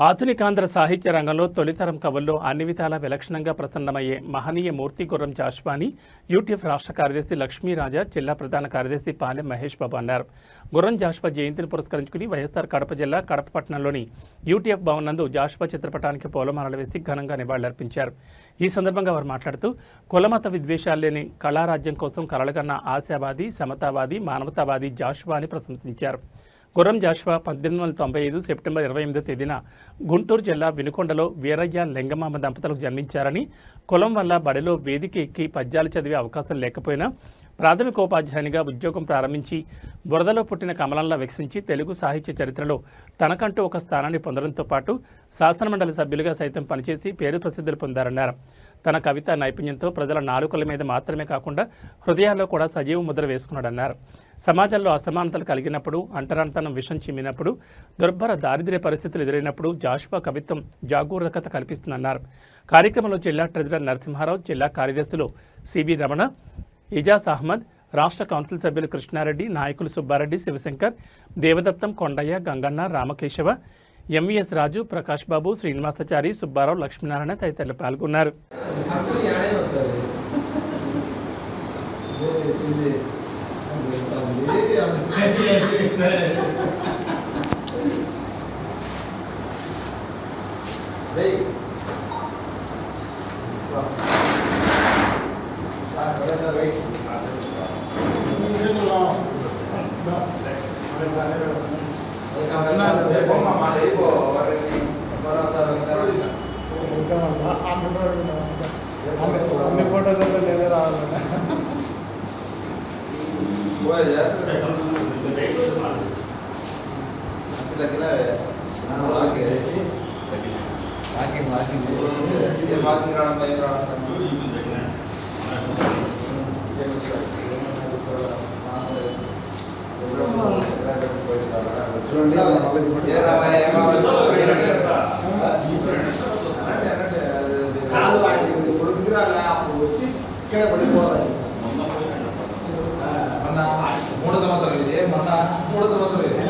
ఆధునికాంధ్ర సాహిత్య రంగంలో తొలితరం కవుల్లో అన్ని విధాలా విలక్షణంగా ప్రసన్నమయ్యే మహనీయ మూర్తి గుర్రం జాషువాని యూటీఎఫ్ రాష్ట్ర కార్యదర్శి లక్ష్మీరాజా, జిల్లా ప్రధాన కార్యదర్శి పాలెం మహేష్ బాబు అన్నారు. గుర్రం జాషువా జయంతిని పురస్కరించుకుని వైఎస్ఆర్ కడప జిల్లా కడప పట్టణంలోని యూటీఎఫ్ భవన్ నందు జాషువా చిత్రపటానికి పూలమాలలు వేసి ఘనంగా నివాళులర్పించారు. ఈ సందర్భంగా వారు మాట్లాడుతూ కులమత విద్వేషాలు లేని కళారాజ్యం కోసం కలలుగన్న ఆశావాది, సమతావాది, మానవతావాది జాషువా అని ప్రశంసించారు. గుర్రం జాషువా 1895 సెప్టెంబర్ 28వ తేదీన గుంటూరు జిల్లా వినుకొండలో వీరయ్య లింగమామ దంపతులకు జన్మించారని, కులం వల్ల బడిలో వేదిక ఎక్కి పద్యాలు చదివే అవకాశం లేకపోయినా ప్రాథమికోపాధ్యాయునిగా ఉద్యోగం ప్రారంభించి బురదలో పుట్టిన కమలంలా వికసించి తెలుగు సాహిత్య చరిత్రలో తనకంటూ ఒక స్థానాన్ని పొందడంతో పాటు శాసనమండలి సభ్యులుగా సైతం పనిచేసి పేరు ప్రసిద్ధులు పొందారన్నారు. తన కవితా నైపుణ్యంతో ప్రజల నాలుకల మీద మాత్రమే కాకుండా హృదయాల్లో కూడా సజీవ ముద్ర వేసుకున్నాడన్నారు. సమాజంలో అసమానతలు కలిగినప్పుడు, అంటరాంతనం విషం చిమ్మినప్పుడు, దుర్భర దారిద్ర్య పరిస్థితులు ఎదురైనప్పుడు జాషువా కవిత్వం జాగరూకత కల్పిస్తుందన్నారు. కార్యక్రమంలో జిల్లా ట్రెజరర్ నరసింహారావు, జిల్లా కార్యదర్శులు సివి రమణ, ఇజాజ్ అహ్మద్, రాష్ట్ర కౌన్సిల్ సభ్యులు కృష్ణారెడ్డి, నాయకులు సుబ్బారెడ్డి, శివశంకర్, దేవదత్తం, కొండయ్య, గంగన్న, రామకేశవ, ఎంవీఎస్ రాజు, ప్రకాష్ బాబు, శ్రీనివాసాచారి, సుబ్బారావు, లక్ష్మీనారాయణ తదితరులు పాల్గొన్నారు. అన్ని ఫోటోలు నేనే రావాలి. ఇక్కడ పడిపోవాలి. మొన్న 3 సంవత్సరాలు ఇదే, మొన్న 3 సంవత్సరాలు ఇదే.